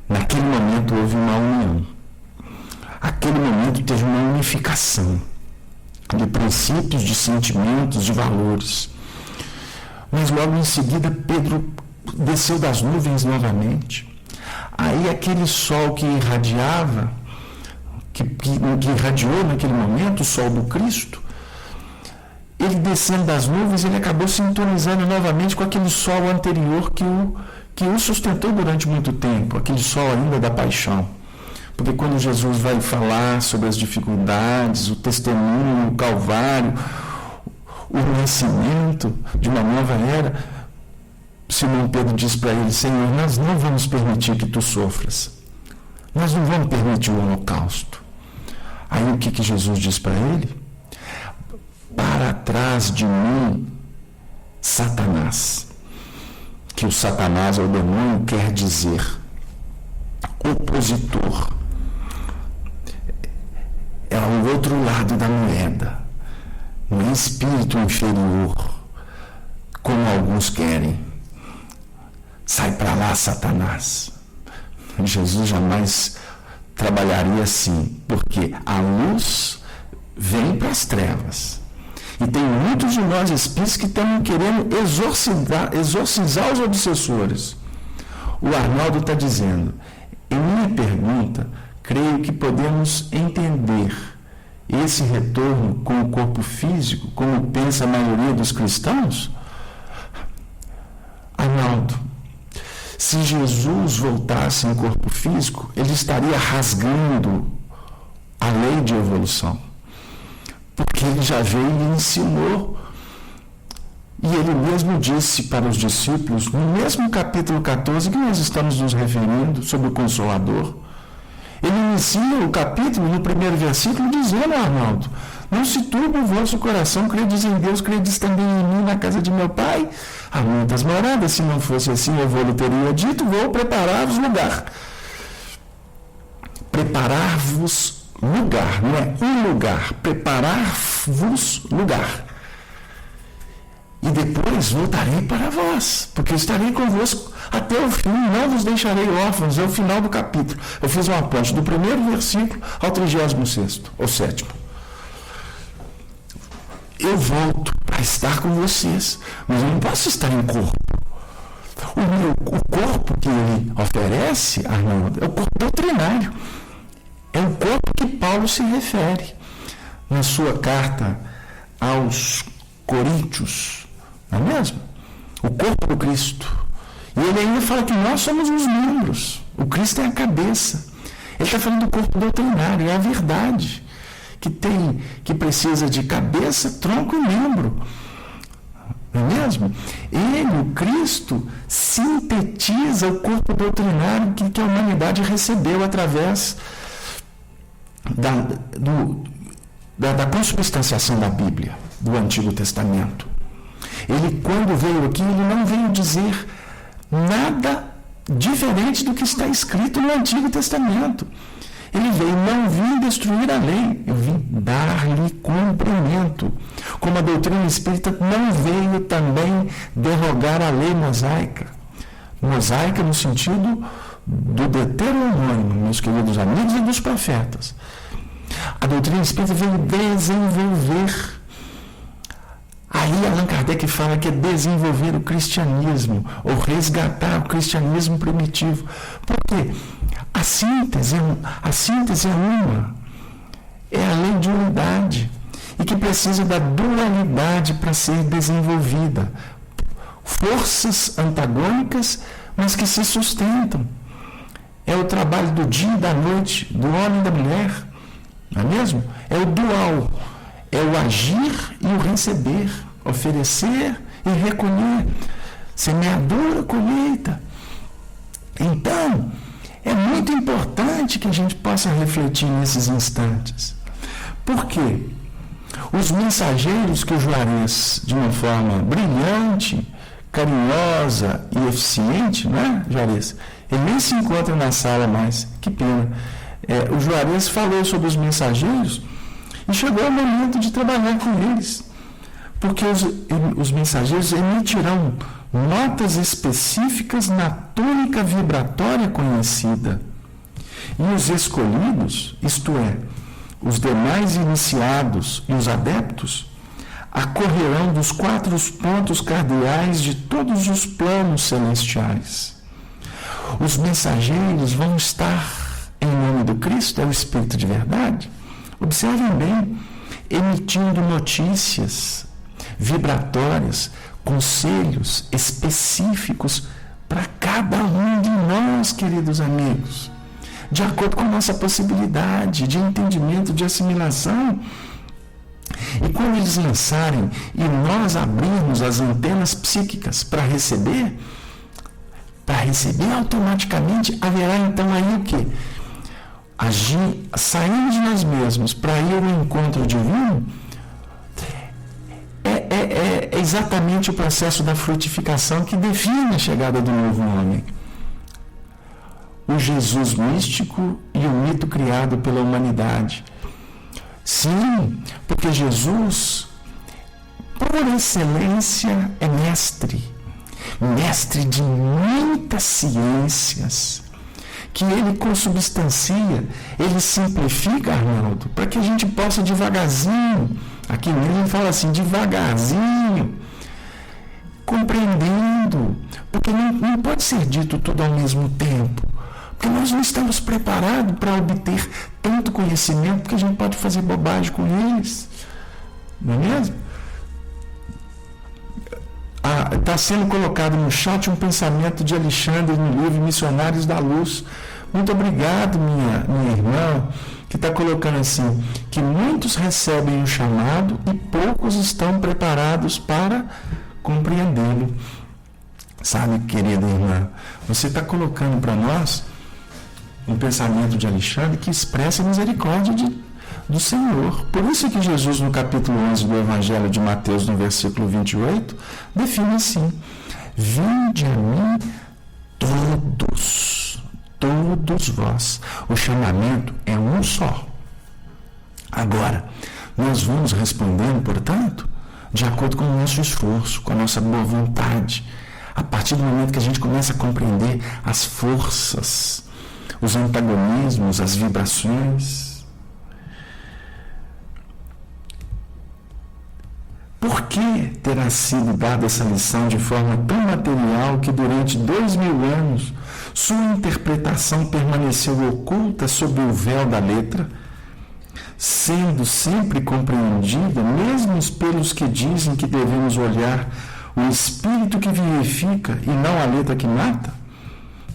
Naquele momento houve uma união. Aquele momento teve uma unificação de princípios, de sentimentos, de valores. Mas logo em seguida Pedro desceu das nuvens novamente. Aí aquele sol que irradiava, que irradiou naquele momento, o sol do Cristo, ele descendo das nuvens, ele acabou sintonizando novamente com aquele sol anterior que o sustentou durante muito tempo, aquele sol ainda da paixão. Porque quando Jesus vai falar sobre as dificuldades, o testemunho, o Calvário, o nascimento de uma nova era, Simão Pedro diz para ele: Senhor, nós não vamos permitir que tu sofras. Nós não vamos permitir o holocausto. Aí o que Jesus diz para ele? Para trás de mim, Satanás. Que o Satanás, ou o demônio, quer dizer opositor. É o outro lado da moeda. Não é espírito inferior, como alguns querem. Sai para lá, Satanás. Jesus jamais trabalharia assim, porque a luz vem para as trevas. E tem muitos de nós espíritos que estão querendo exorcizar os obsessores. O Arnaldo está dizendo: em minha pergunta, creio que podemos entender esse retorno com o corpo físico, como pensa a maioria dos cristãos? Arnaldo, se Jesus voltasse em corpo físico, ele estaria rasgando a lei de evolução. Porque ele já veio e ensinou. E ele mesmo disse para os discípulos, no mesmo capítulo 14 que nós estamos nos referindo, sobre o Consolador, ele inicia o capítulo no primeiro versículo dizendo: Arnaldo, não se turbe o vosso coração, credes em Deus, credes também em mim. Na casa de meu pai há muitas moradas, se não fosse assim eu vou-lhe teria dito, vou preparar-vos lugar. Preparar-vos lugar, não é um lugar, preparar-vos lugar. E depois voltarei para vós, porque estarei convosco até o fim, não vos deixarei órfãos. É o final do capítulo. Eu fiz uma ponte do primeiro versículo ao 36º, ou 7º. Eu volto para estar com vocês, mas eu não posso estar em corpo. O corpo que ele oferece, Arnaldo, é o corpo doutrinário. É o corpo que Paulo se refere na sua carta aos Coríntios, não é mesmo? O corpo do Cristo. E ele ainda fala que nós somos os membros. O Cristo é a cabeça. Ele está falando do corpo doutrinário, é a verdade. Que precisa de cabeça, tronco e membro. Não é mesmo? Ele, o Cristo, sintetiza o corpo doutrinário que a humanidade recebeu através da consubstanciação da Bíblia, do Antigo Testamento. Ele, quando veio aqui, ele não veio dizer nada diferente do que está escrito no Antigo Testamento. Ele veio, não vim destruir a lei, eu vim dar-lhe cumprimento. Como a doutrina espírita não veio também derrogar a lei mosaica. Mosaica no sentido do Deuteronômio, meus queridos amigos, e dos profetas. A doutrina espírita veio desenvolver. Aí Allan Kardec fala que é desenvolver o cristianismo, ou resgatar o cristianismo primitivo. Por quê? A síntese é uma. É a lei de unidade. E que precisa da dualidade para ser desenvolvida. Forças antagônicas, mas que se sustentam. É o trabalho do dia e da noite, do homem e da mulher. Não é mesmo? É o dual. É o agir e o receber, oferecer e recolher, semeadura, colheita. Então, é muito importante que a gente possa refletir nesses instantes. Por quê? Os mensageiros que o Juarez, de uma forma brilhante, carinhosa e eficiente, né, Juarez? Ele nem se encontra na sala mais, que pena. O Juarez falou sobre os mensageiros, e chegou o momento de trabalhar com eles, porque os mensageiros emitirão notas específicas na tônica vibratória conhecida. E os escolhidos, isto é, os demais iniciados e os adeptos, acorrerão dos 4 pontos cardeais de todos os planos celestiais. Os mensageiros vão estar em nome do Cristo, é o Espírito de verdade. Observem bem, emitindo notícias vibratórias, conselhos específicos para cada um de nós, queridos amigos, de acordo com a nossa possibilidade de entendimento, de assimilação. E quando eles lançarem e nós abrirmos as antenas psíquicas para receber automaticamente haverá então aí o quê? Agir, saindo de nós mesmos para ir ao encontro divino, é exatamente o processo da frutificação que define a chegada do novo homem. O Jesus místico e o mito criado pela humanidade. Sim, porque Jesus, por excelência, é mestre de muitas ciências, que ele consubstancia, ele simplifica, Arnaldo, para que a gente possa devagarzinho, aqui ele fala assim, devagarzinho, compreendendo, porque não pode ser dito tudo ao mesmo tempo, porque nós não estamos preparados para obter tanto conhecimento, porque a gente pode fazer bobagem com eles, não é mesmo? Está sendo colocado no chat um pensamento de Alexandre no livro Missionários da Luz. Muito obrigado, minha irmã, que está colocando assim, que muitos recebem o chamado e poucos estão preparados para compreendê-lo. Sabe, querida irmã, você está colocando para nós um pensamento de Alexandre que expressa a misericórdia do Senhor. Por isso que Jesus, no capítulo 11 do Evangelho de Mateus, no versículo 28, define assim: vinde a mim todos vós. O chamamento é um só. Agora, nós vamos respondendo, portanto, de acordo com o nosso esforço, com a nossa boa vontade. A partir do momento que a gente começa a compreender as forças, os antagonismos, as vibrações. Por que terá sido dada essa lição de forma tão material que durante 2000 anos sua interpretação permaneceu oculta sob o véu da letra, sendo sempre compreendida, mesmo pelos que dizem que devemos olhar o espírito que vivifica e não a letra que mata,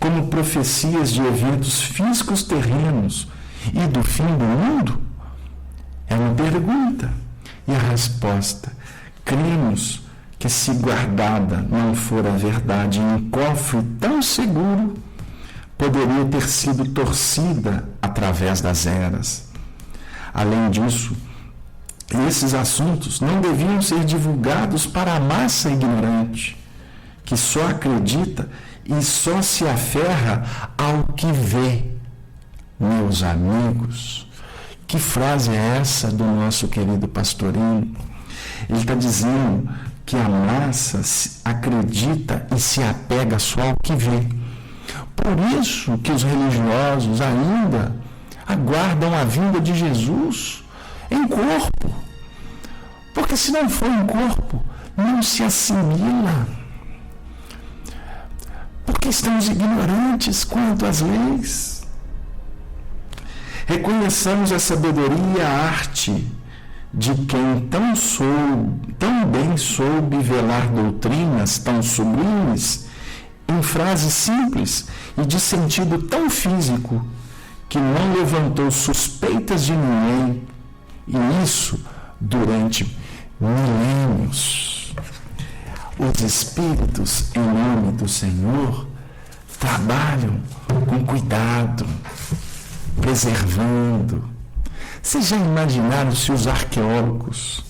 como profecias de eventos físicos terrenos e do fim do mundo? É uma pergunta. E a resposta: cremos que, se guardada não for a verdade em um cofre tão seguro, poderia ter sido torcida através das eras. Além disso, esses assuntos não deviam ser divulgados para a massa ignorante, que só acredita e só se aferra ao que vê. Meus amigos, que frase é essa do nosso querido Pastorino? Ele está dizendo que a massa acredita e se apega só ao que vê. Por isso que os religiosos ainda aguardam a vinda de Jesus em corpo. Porque se não for em corpo, não se assimila. Porque estamos ignorantes quanto às leis. Reconheçamos a sabedoria e a arte de quem tão bem soube velar doutrinas tão sublimes em frases simples e de sentido tão físico que não levantou suspeitas de ninguém, e isso durante milênios. Os espíritos, em nome do Senhor, trabalham com cuidado, preservando. Vocês já imaginaram se os arqueólogos,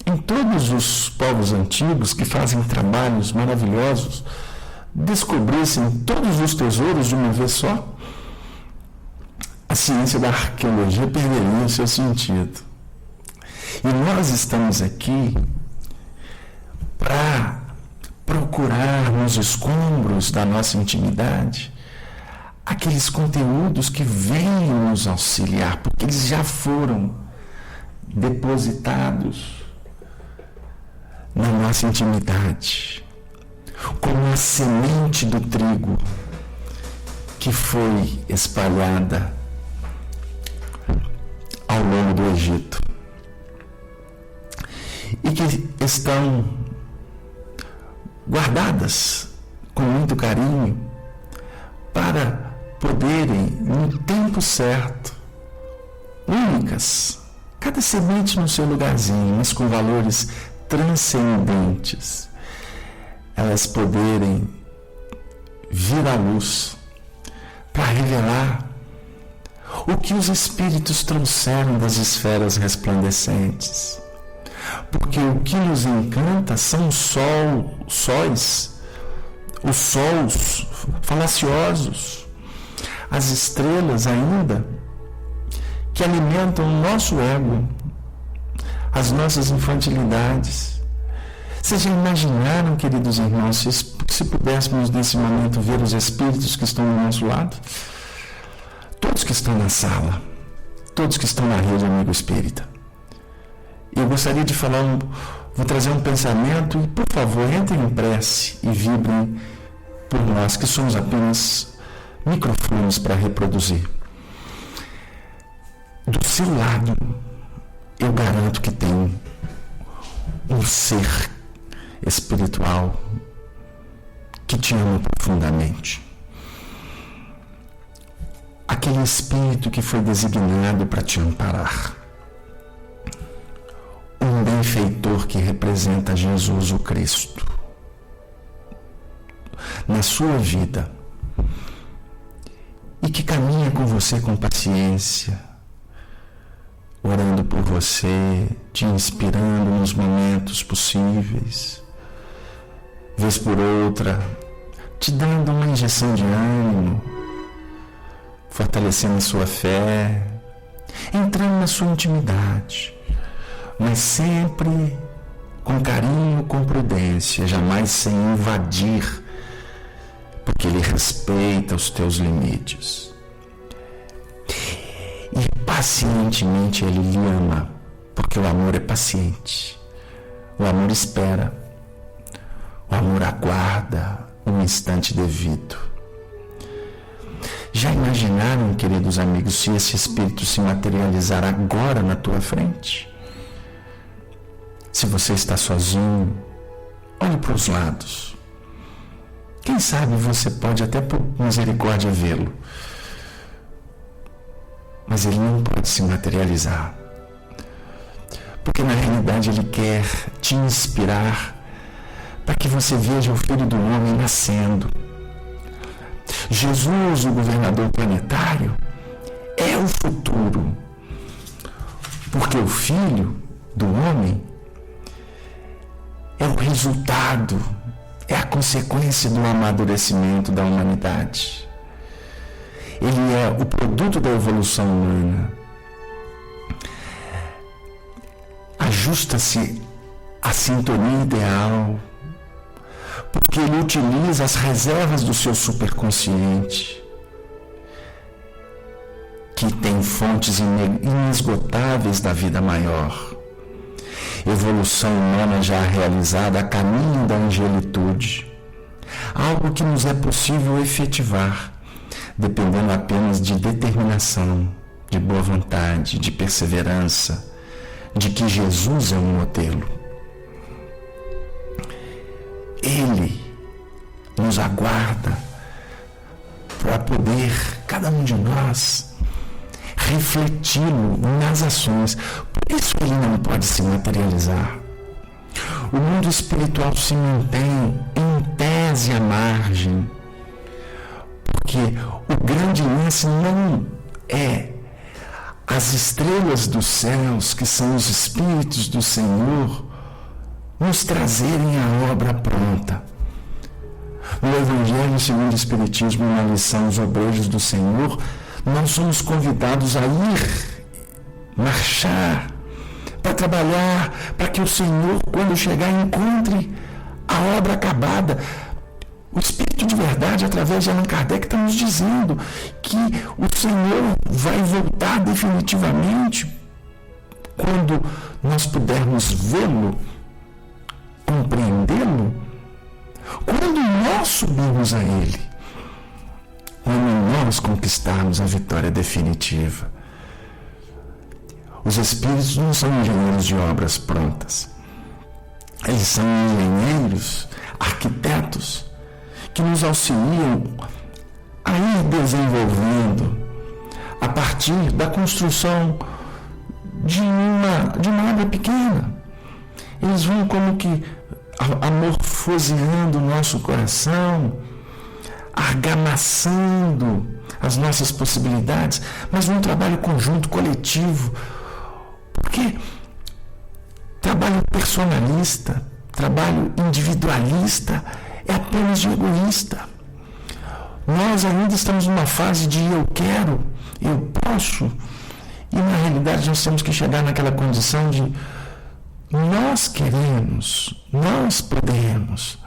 em todos os povos antigos que fazem trabalhos maravilhosos, descobrissem todos os tesouros de uma vez só? A ciência da arqueologia perderia o seu sentido. E nós estamos aqui para procurar nos escombros da nossa intimidade aqueles conteúdos que venham nos auxiliar, porque eles já foram depositados na nossa intimidade, como a semente do trigo que foi espalhada ao longo do Egito e que estão guardadas com muito carinho para poderem, no tempo certo, únicas, cada semente no seu lugarzinho, mas com valores transcendentes, elas poderem vir à luz para revelar o que os Espíritos trouxeram das esferas resplandecentes. Porque o que nos encanta são os sóis falaciosos, as estrelas ainda, que alimentam o nosso ego, as nossas infantilidades. Vocês já imaginaram, queridos irmãos, se pudéssemos nesse momento ver os espíritos que estão do nosso lado? Todos que estão na sala, todos que estão na rede Amigo Espírita. Eu gostaria de vou trazer um pensamento e, por favor, entrem em prece e vibrem por nós, que somos apenas microfones para reproduzir. Do seu lado, eu garanto que tem um ser espiritual que te ama profundamente. Aquele espírito que foi designado para te amparar. Um benfeitor que representa Jesus o Cristo na sua vida e que caminha com você com paciência, orando por você, te inspirando nos momentos possíveis, vez por outra, te dando uma injeção de ânimo, fortalecendo a sua fé, entrando na sua intimidade, mas sempre com carinho, com prudência, jamais sem invadir, porque Ele respeita os teus limites. E pacientemente Ele lhe ama, porque o amor é paciente, o amor espera, o amor aguarda um instante devido. Já imaginaram, queridos amigos, se esse Espírito se materializar agora na tua frente? Se você está sozinho, olhe para os lados. Quem sabe você pode até por misericórdia vê-lo. Mas ele não pode se materializar. Porque na realidade ele quer te inspirar para que você veja o Filho do Homem nascendo. Jesus, o governador planetário, é o futuro. Porque o Filho do Homem é o resultado, é a consequência do amadurecimento da humanidade. Ele é o produto da evolução humana. Ajusta-se à sintonia ideal, porque ele utiliza as reservas do seu superconsciente, que tem fontes inesgotáveis da vida maior. Evolução humana já realizada a caminho da angelitude, algo que nos é possível efetivar, dependendo apenas de determinação, de boa vontade, de perseverança, de que Jesus é um modelo. Ele nos aguarda para poder, cada um de nós, refleti-lo nas ações. Por isso ele não pode se materializar. O mundo espiritual se mantém em tese à margem, porque o grande lance não é as estrelas dos céus, que são os Espíritos do Senhor, nos trazerem a obra pronta. No Evangelho segundo o Espiritismo, na lição Os Obreiros do Senhor, nós somos convidados a ir, marchar, para trabalhar, para que o Senhor, quando chegar, encontre a obra acabada. O Espírito de Verdade, através de Allan Kardec, está nos dizendo que o Senhor vai voltar definitivamente quando nós pudermos vê-lo compreendê-lo quando nós subirmos a Ele, quando nós conquistarmos a vitória definitiva. Os Espíritos não são engenheiros de obras prontas. Eles são engenheiros, arquitetos, que nos auxiliam a ir desenvolvendo a partir da construção de uma obra pequena. Eles vão como que amorfoseando o nosso coração, argamassando as nossas possibilidades, mas num trabalho conjunto, coletivo. Porque trabalho personalista, trabalho individualista é apenas de egoísta. Nós ainda estamos numa fase de eu quero, eu posso, e na realidade nós temos que chegar naquela condição de nós queremos, nós podemos,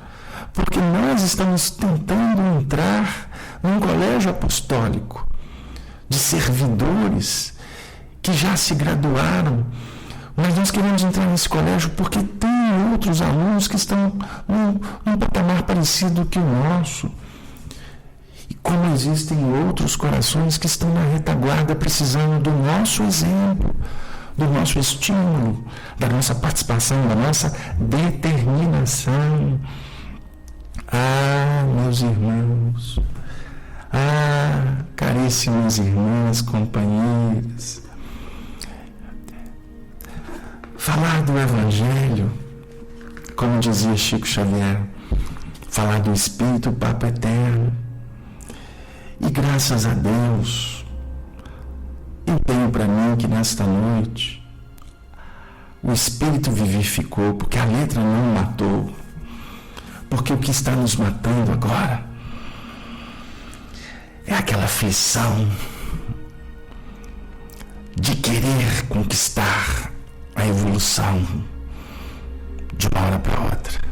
porque nós estamos tentando entrar num colégio apostólico de servidores que já se graduaram, mas nós queremos entrar nesse colégio porque tem outros alunos que estão num patamar parecido que o nosso. E como existem outros corações que estão na retaguarda precisando do nosso exemplo, do nosso estímulo, da nossa participação, da nossa determinação. Ah, meus irmãos, caríssimas irmãs, companheiras, falar do Evangelho, como dizia Chico Xavier, falar do Espírito Papa Eterno. E graças a Deus, eu tenho para mim que nesta noite o Espírito vivificou, porque a letra não matou, porque o que está nos matando agora é aquela aflição de querer conquistar a evolução de uma hora para outra.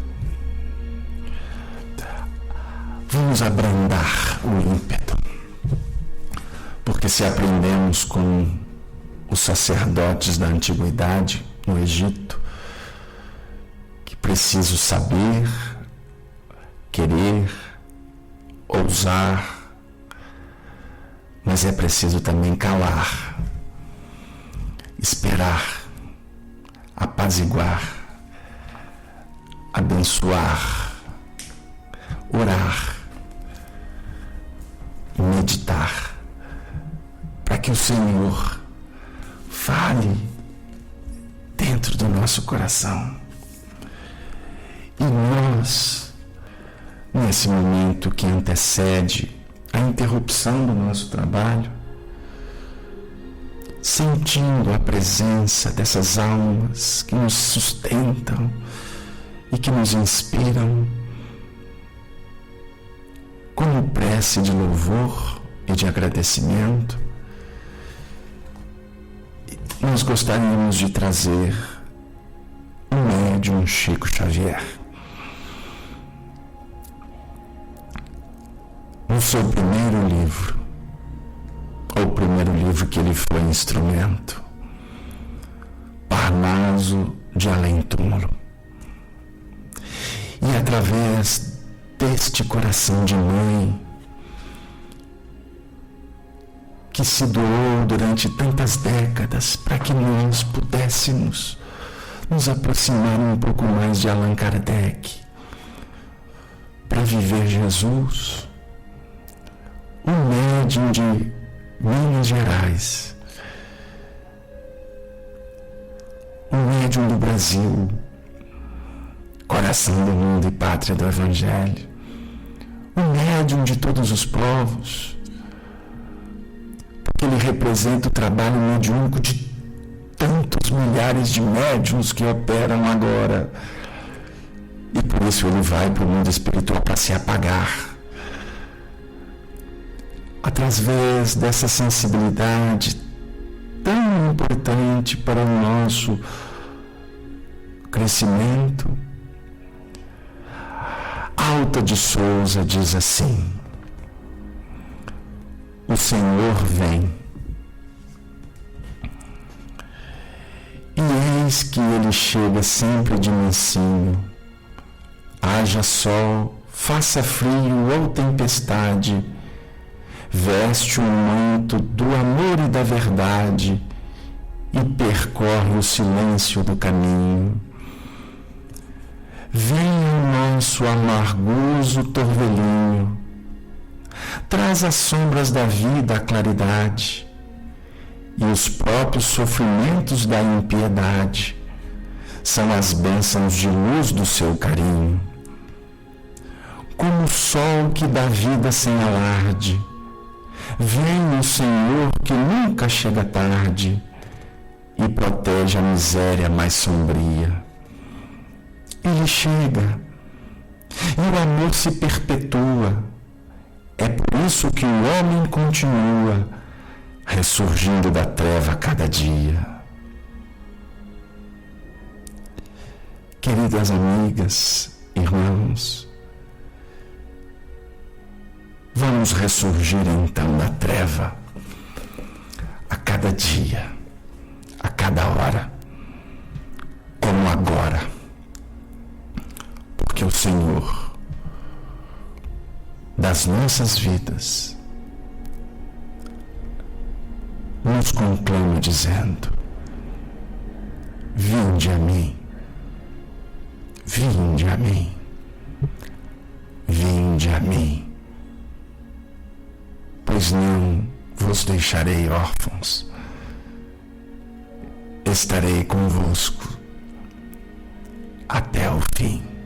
Vamos abrandar o ímpeto, porque se aprendemos com os sacerdotes da antiguidade no Egito que preciso saber, querer, ousar, mas é preciso também calar, esperar, apaziguar, abençoar, orar, meditar, para que o Senhor fale dentro do nosso coração. E nós, nesse momento que antecede a interrupção do nosso trabalho, sentindo a presença dessas almas que nos sustentam e que nos inspiram, como prece de louvor e de agradecimento, nós gostaríamos de trazer o médium Chico Xavier. No seu primeiro livro, ou o primeiro livro que ele foi instrumento, Parnaso de Além-Túmulo. E através deste coração de mãe, que se doou durante tantas décadas para que nós pudéssemos nos aproximar um pouco mais de Allan Kardec, para viver Jesus, o médium de Minas Gerais, o médium do Brasil, coração do mundo e pátria do Evangelho, o médium de todos os povos, porque ele representa o trabalho mediúnico de tantos milhares de médiuns que operam agora, e por isso ele vai para o mundo espiritual para se apagar. Através dessa sensibilidade tão importante para o nosso crescimento, Alta de Souza diz assim: o Senhor vem, e eis que ele chega sempre de mansinho, haja sol, faça frio ou tempestade, veste o manto do amor e da verdade e percorre o silêncio do caminho. Venha o nosso amargoso torvelinho, traz as sombras da vida à claridade, e os próprios sofrimentos da impiedade são as bênçãos de luz do seu carinho. Como o sol que dá vida sem alarde, vem o Senhor que nunca chega tarde e protege a miséria mais sombria. Ele chega e o amor se perpetua. É por isso que o homem continua ressurgindo da treva a cada dia. Queridas amigas, irmãos, vamos ressurgir então da treva a cada dia, a cada hora, como agora, porque o Senhor das nossas vidas nos conclama dizendo: vinde a mim, vinde a mim, vinde a mim, pois não vos deixarei órfãos, estarei convosco até o fim.